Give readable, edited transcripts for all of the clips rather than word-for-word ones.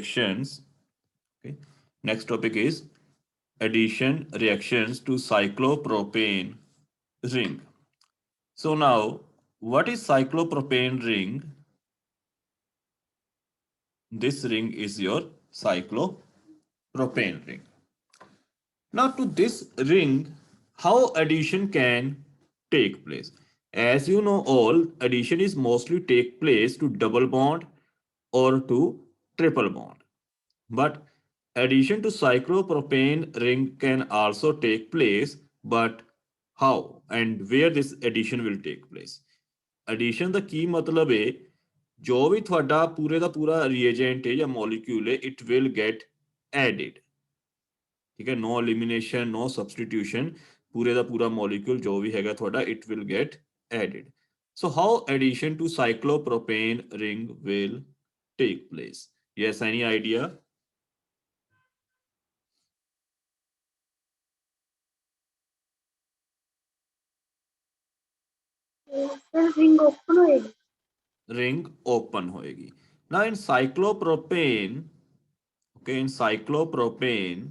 reactions. Okay. Next topic is addition reactions to cyclopropane ring. So now, what is cyclopropane ring? This ring is your cyclopropane ring. Now to this ring, how addition can take place? As you know all, addition is mostly take place to double bond or to triple bond. But addition to cyclopropane ring can also take place, but how and where this addition will take place? Addition ਦਾ ਕੀ ਮਤਲਬ ਹੈ ਜੋ ਵੀ ਤੁਹਾਡਾ ਪੂਰੇ ਦਾ ਪੂਰਾ reagent ਹੈ ਜਾਂ molecule ਹੈ it will get added ठीक है no elimination no substitution पूरे ਦਾ पूरा molecule जो भी हैगा ਤੁਹਾਡਾ it will get added so how addition to cyclopropane ring will take place yes any idea Then ring open होएगी. ring open होएगी now in cyclopropane okay in cyclopropane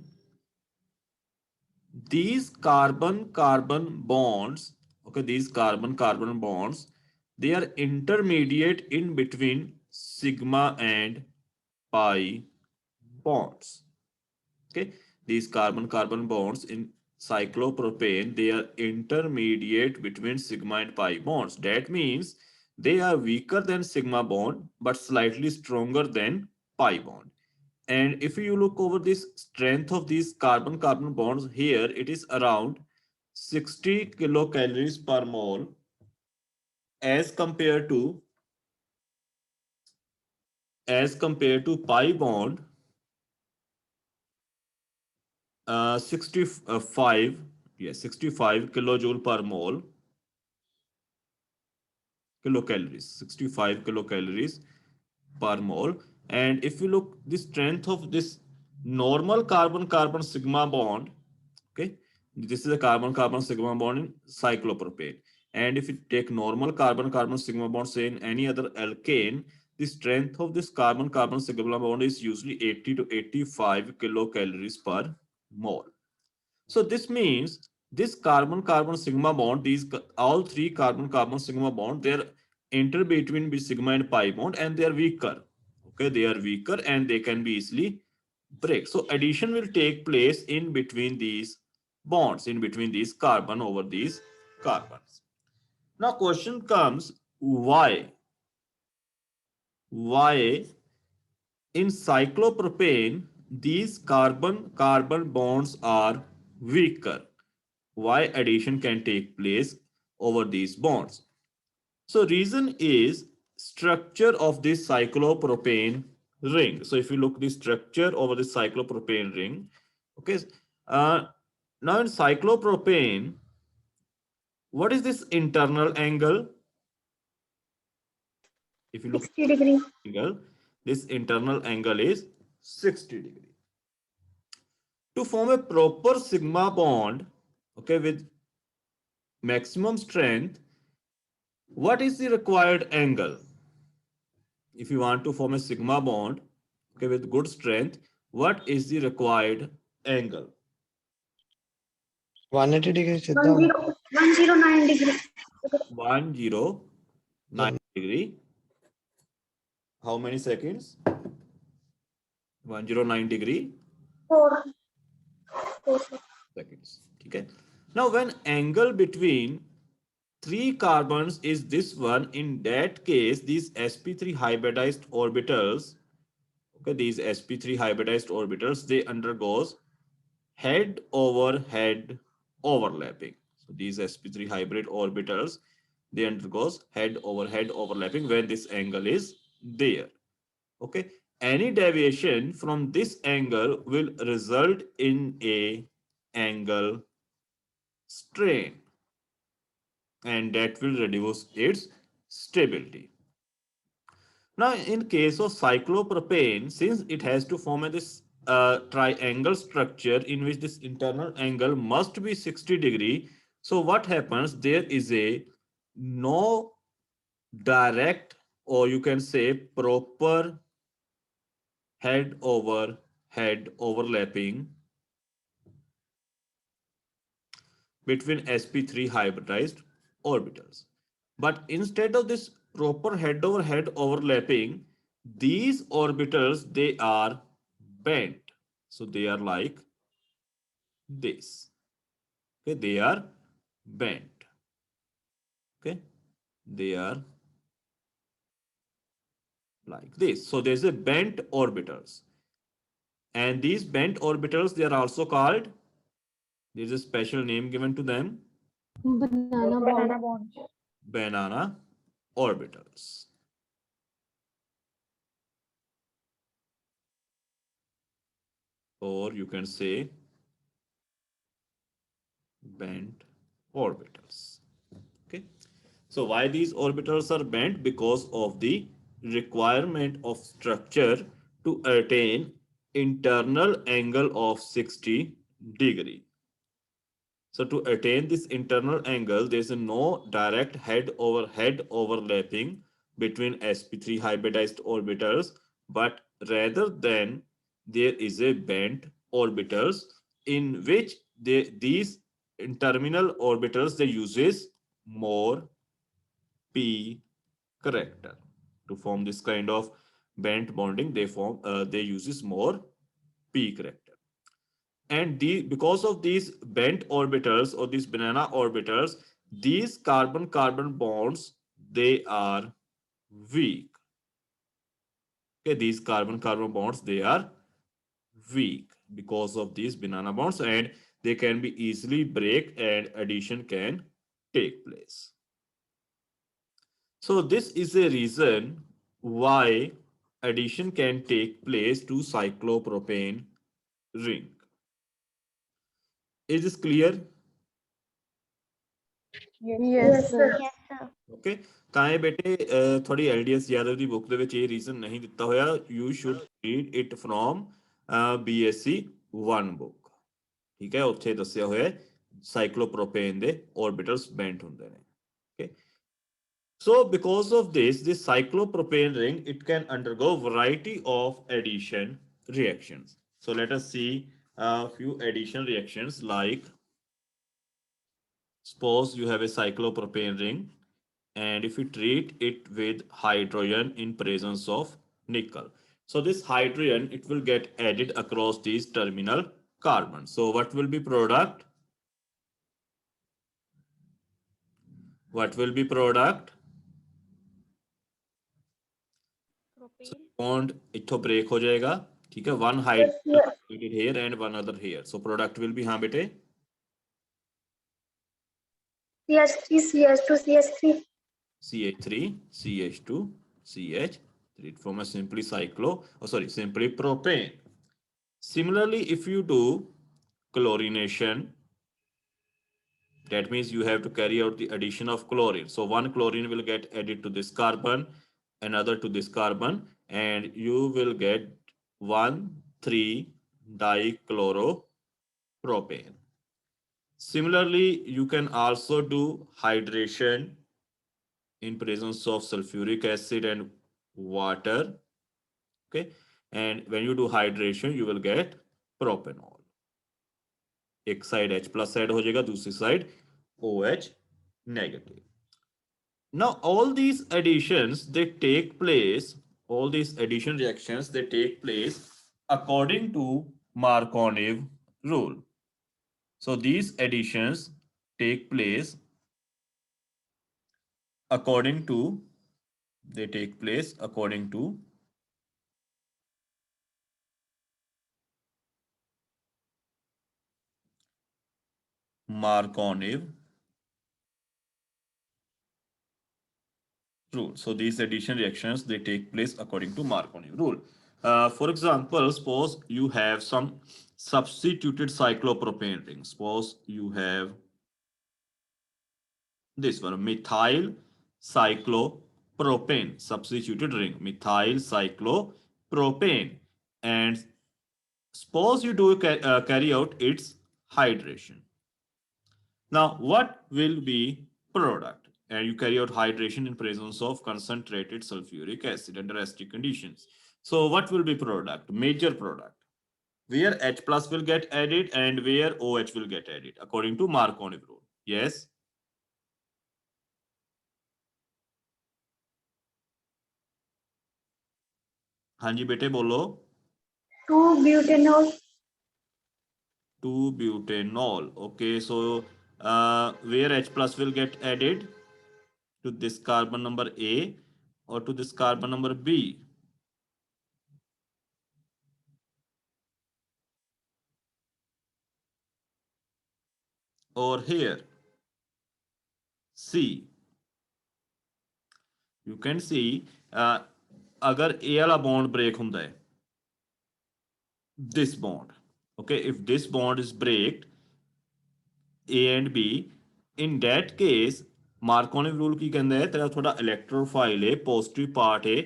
these carbon carbon bonds okay these carbon carbon bonds they are intermediate in between sigma and pi bonds okay these carbon carbon bonds in cyclopropane they are intermediate between sigma and pi bonds that means they are weaker than sigma bond but slightly stronger than pi bond and if you look over this strength of these carbon carbon bonds here it is around 60 kilocalories per mole as compared to pi bond 65 yes 65 kilojoule per mole kilocalories 65 kilocalories per mole and if you look the strength of this normal carbon carbon sigma bond okay this is a carbon carbon sigma bond in cyclopropane and if you take normal carbon carbon sigma bond say in any other alkane the strength of this carbon carbon sigma bond is usually 80 to 85 kilocalories per mole so this means this carbon carbon sigma bond these all three carbon carbon sigma bond they are enter between sigma and pi bond and they are weaker okay they are weaker and they can be easily break so addition will take place in between these bonds in between these carbon over these carbons now question comes why in cyclopropane these carbon carbon bonds are weaker why addition can take place over these bonds so reason is structure of this cyclopropane ring so if you look the structure over the cyclopropane ring okay now in cyclopropane what is this internal angle if you look 60 degree. angle this internal angle is 60 degree to form a proper sigma bond okay with maximum strength what is the required angle if you want to form a sigma bond okay with good strength what is the required angle 180 degrees Siddha. 109 degree. 109 degree how many seconds 109 degree 4 seconds okay now when angle between three carbons is this one in that case these sp3 hybridized orbitals okay these sp3 hybridized orbitals they undergoes head over head overlapping so these sp3 hybrid orbitals they undergoes head over head overlapping when this angle is there okay any deviation from this angle will result in a angle strain and that will reduce its stability. Now, in case of cyclopropane, since it has to form this triangle structure in which this internal angle must be 60 degree, so what happens? There is a no direct or you can say proper head overlapping between sp3 hybridized orbitals. But instead of this proper head over head overlapping, these orbitals, they are bent. So they are like this. Okay, they are bent. Okay, they are like this. So there's a bent orbitals. And these bent orbitals, they are also called, there's a special name given to them, Banana bond. banana orbitals. Or you can say bent orbitals. Okay. So why these orbitals are bent? Because of the requirement of structure to attain internal angle of 60 degree. So to attain this internal angle, there is no direct head over head overlapping between sp3 hybridized orbitals, but rather than there is a bent orbitals in which these terminal orbitals they uses more p character to form this kind of bent bonding. They uses more p character. And because of these bent orbitals or these banana orbitals, these carbon carbon bonds, they are weak. Okay, these carbon carbon bonds, they are weak because of these banana bonds, and they can be easily break and addition can take place. So this is a reason why addition can take place to cyclopropane ring. Is this clear? Yes, sir. sir. Yes, sir. Okay ਤਾਂ ਇਹ ਬੇਟੇ ਥੋੜੀ ਐਲਡੀਐਸ ਯਾਦਵ ਦੀ book ਦੇ ਵਿੱਚ ਇਹ reason ਨਹੀਂ ਦਿੱਤਾ ਹੋਇਆ you should read it from BSc 1 book ਠੀਕ ਹੈ ਉੱਥੇ ਦੱਸਿਆ ਹੋਇਆ ਸਾਈਕਲੋਪ੍ਰੋਪੇਨ ਦੇ orbitals bent ਹੁੰਦੇ ਨੇ okay so because of this cyclopropane ring it can undergo variety of addition reactions. So let us see a few addition reactions like suppose you have a cyclopropane ring and if you treat it with hydrogen in presence of nickel. So this hydrogen, it will get added across these terminal carbons. So what will be product? What will be product? So bond इथो break हो जाएगा ठीक है one hydrogen here and one other here. So product will be हाँ बेटे CH3 CH2 CH3 CH3 CH2 CH3. It form a simply simply propane. Similarly, if you do chlorination, that means you have to carry out the addition of chlorine. So one chlorine will get added to this carbon, another to this carbon, and you will get 1,3-dichloropropane. Similarly, you can also do hydration in presence of sulfuric acid and water. Okay, and when you do hydration, you will get propanol. एक side H plus side हो जाएगा दूसरी side OH negative. Now all these additions they take place, all these addition reactions they take place according to Markov rule. So these additions take place according to Markov rule. So these addition reactions they take place according to Markov rule. For example, suppose you have some substituted cyclopropane ring. Suppose you have this one methyl cyclopropane substituted ring, methyl cyclopropane, and suppose you do carry out its hydration. Now what will be product? And you carry out hydration in presence of concentrated sulfuric acid under acidic conditions. So what will be product? Major product. Where H plus will get added and where OH will get added according to Marconi rule. Yes. हाँ जी बेटे बोलो. 2-butanol. 2-butanol. Okay, so where H plus will get added to this carbon number A or to this carbon number B? Or here? C. You can see अगर A वाला bond break ਹੁੰਦਾ है, this bond, okay, if this bond is breaked, A and B, in that case Marconi rule ਕੀ ਕਹਿੰਦਾ ਹੈ ਤੇਰਾ ਥੋੜਾ electrophile ਹੈ positive part ਹੈ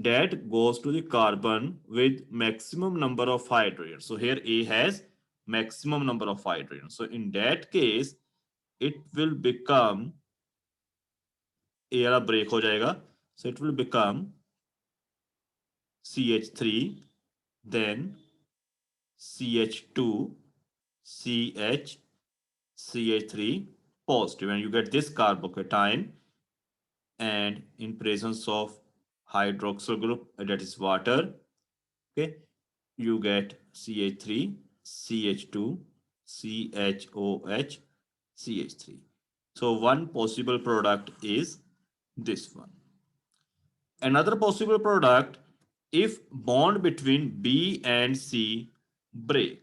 that goes to the carbon with maximum number of hydrogens. So here A has maximum number of hydrogens. So in that case it will become A वाला break हो जाएगा. So it will become CH3, then CH2, CH, CH3 positive, and you get this carbocation, and in presence of hydroxyl group, that is water, okay, you get CH3, CH2, CHOH, CH3. So one possible product is this one. Another possible product, if bond between B and C break.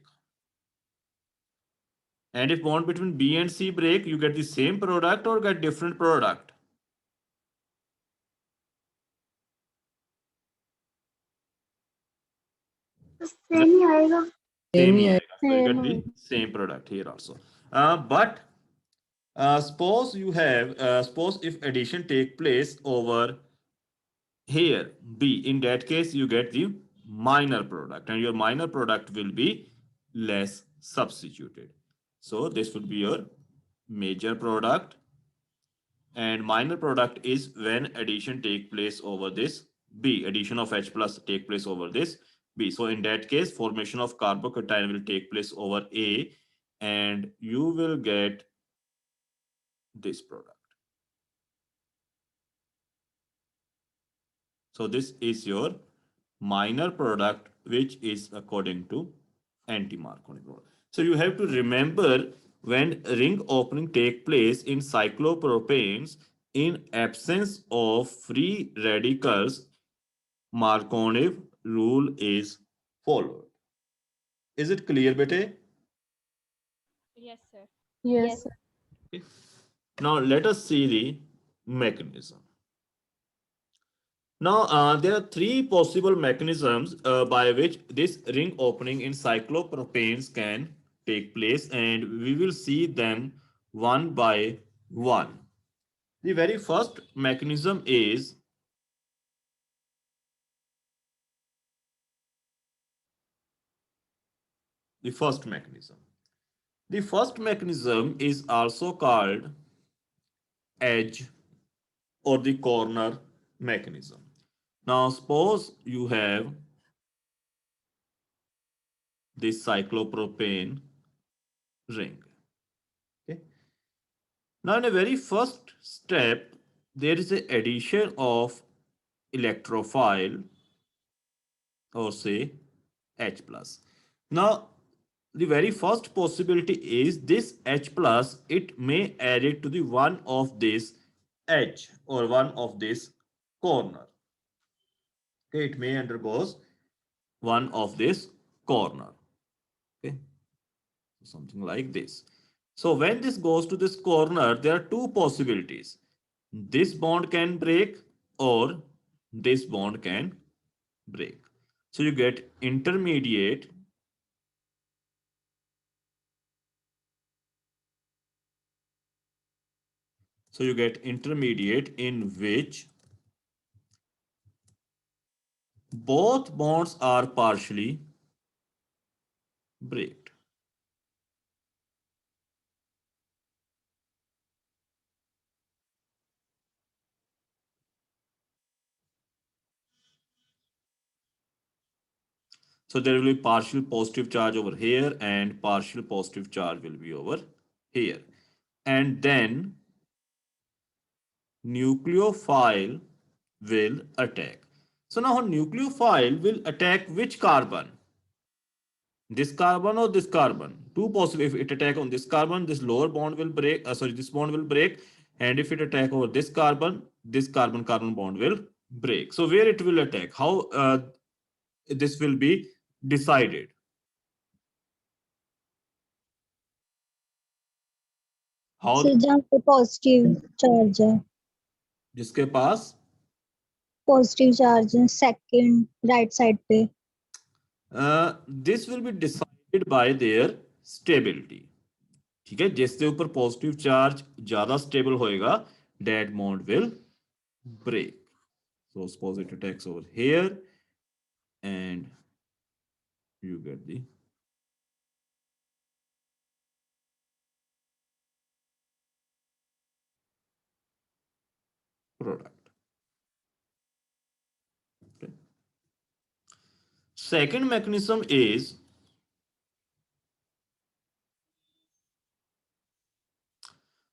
And if bond between B and C break, you get the same product or get different product. Same ही आएगा. Same ही आएगा. So you Same get the same product here also. But suppose you have, suppose if addition take place over here B, in that case you get the minor product, and your minor product will be less substituted. So this would be your major product, and minor product is when addition take place over this B, addition of H plus take place over this B. So in that case formation of carbocation will take place over A, and you will get this product. So this is your minor product, which is according to anti-Marconi rule. So you have to remember, when ring opening take place in cyclopropanes, in absence of free radicals, Marconi rule is followed. Is it clear, bete? Yes, sir. Yes. Okay. Now let us see the mechanism. Now, there are three possible mechanisms by which this ring opening in cyclopropanes can take place, and we will see them one by one. The very first mechanism is the first mechanism. The first mechanism is also called edge or the corner mechanism. Now, suppose you have this cyclopropane ring. Okay. Now, in the very first step, there is an addition of electrophile, or say H plus. Now, the very first possibility is this H plus, it may add it to the one of this edge or one of this corner. Okay, it may undergoes one of this corner. Okay, something like this. So when this goes to this corner, there are two possibilities. This bond can break or this bond can break. So you get intermediate in which both bonds are partially breaked. So there will be partial positive charge over here and partial positive charge will be over here. And then nucleophile will attack. So now a nucleophile will attack which carbon? This carbon or this carbon? Two possible. If it attack on this carbon, this lower bond will break. This bond will break. And if it attack over this carbon carbon bond will break. So where it will attack? How this will be decided? How? Sir जहाँ पे positive charge है जिसके पास positive charge है second right side पे this will be decided by their stability. ठीक है, जिसके ऊपर पॉजिटिव चार्ज ज्यादा स्टेबल होएगा that bond will break. So suppose it attacks over here and you get the product. Okay. Second mechanism is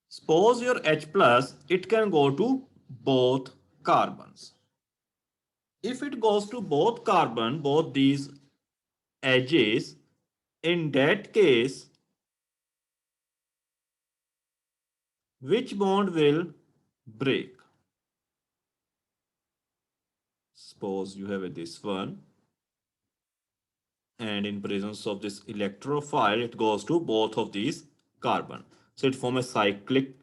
suppose your H plus, it can go to both carbons. If it goes to both carbon, both these edges, in that case, which bond will break? Suppose you have this one, and in presence of this electrophile, it goes to both of these carbon. So it forms a cyclic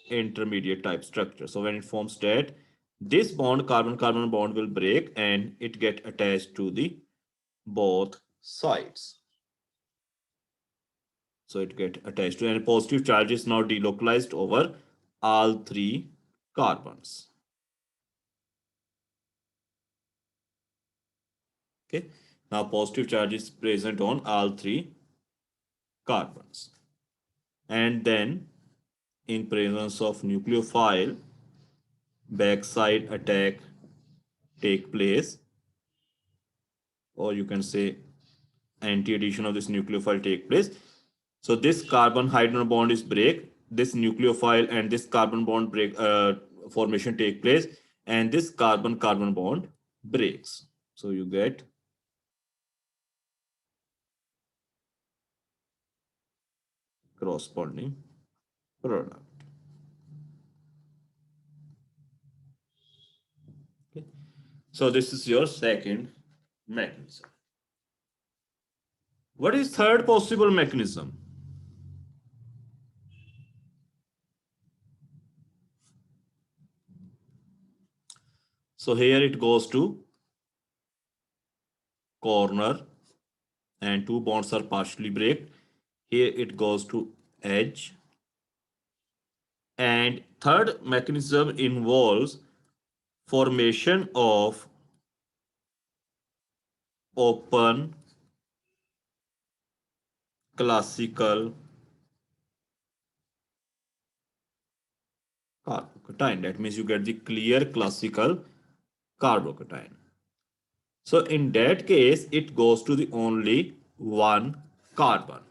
intermediate type structure. So when it forms that, this bond, carbon-carbon bond will break and it get attached to the both sides. So it get attached to, and positive charge is now delocalized over all three carbons. Okay, now positive charge is present on all three carbons. And then in presence of nucleophile, backside attack take place, or you can say anti-addition of this nucleophile take place. So this carbon hydrogen bond is break, this nucleophile and this carbon bond break formation take place, and this carbon-carbon bond breaks. So you get corresponding product. Okay. So this is your second mechanism. What is third possible mechanism? So here it goes to corner and two bonds are partially break. Here it goes to edge. And third mechanism involves formation of open classical carbocation. That means you get the clear classical carbocation. So in that case, it goes to the only one carbon.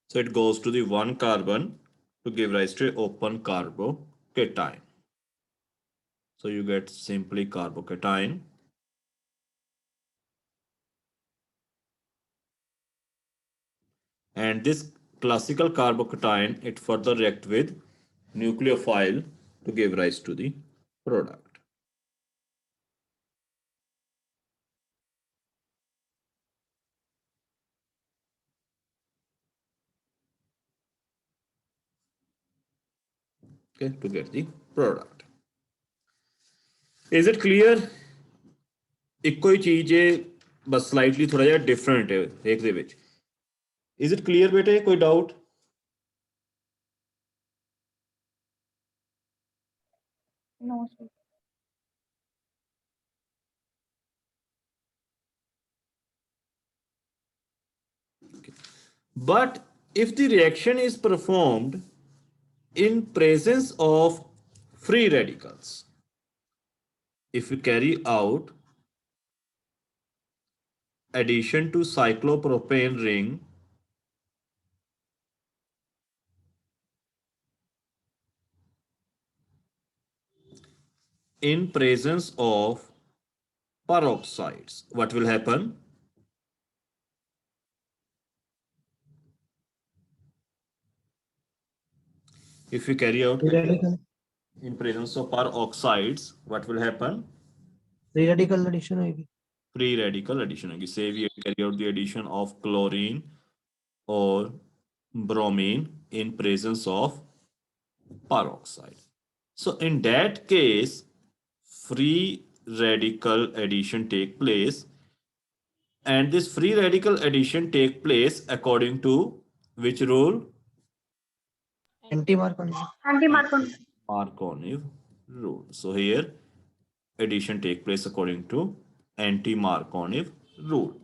So it goes to the one carbon to give rise to open carbocation. So you get simply carbocation. And this classical carbocation, it further react with nucleophile to give rise to the product. Okay, to get the product. Is it clear? ਇੱਕੋ ਹੀ ਚੀਜ਼ ਹੈ ਬਸ slightly ਥੋੜਾ ਜਿਹਾ different ਹੈ ਇੱਕ ਦੇ ਵਿੱਚ. Is it clear ਬੇਟੇ? ਕੋਈ doubt? No, sir. But if the reaction is performed in presence of free radicals, if we carry out addition to cyclopropane ring in presence of peroxides, what will happen? If we carry out Free radical. in presence of peroxides, what will happen? Free radical addition होगी. Free radical addition होगी. Say we carry out the addition of chlorine or bromine in presence of peroxide. So in that case, free radical addition take place, and this free radical addition take place according to which rule? Anti-Marconi. Markov rule. So here addition take place according to anti-Markov rule.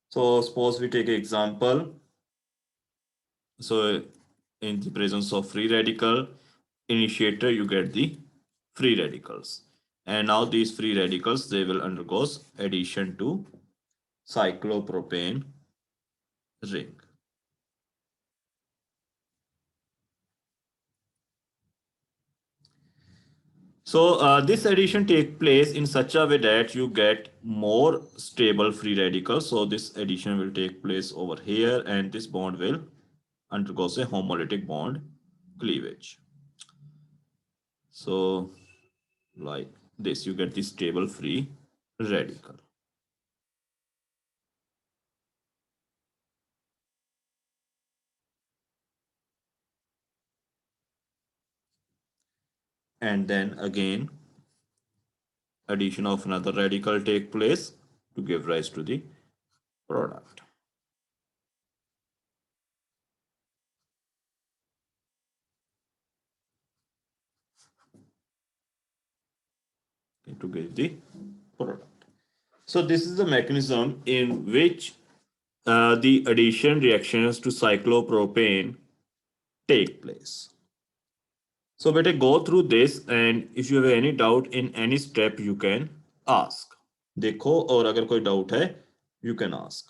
So suppose we take an example. So in the presence of free radical initiator, you get the free radicals. And now these free radicals, they will undergo addition to cyclopropane ring. So this addition takes place in such a way that you get more stable free radicals. So this addition will take place over here, and this bond will undergo a homolytic bond cleavage. So like this, you get the stable free radical. And then again, addition of another radical take place to give rise to the product. To get the product. So this is the mechanism in which the addition reactions to cyclopropane take place. So better go through this, and if you have any doubt in any step, you can ask. देखो और अगर कोई doubt है, you can ask.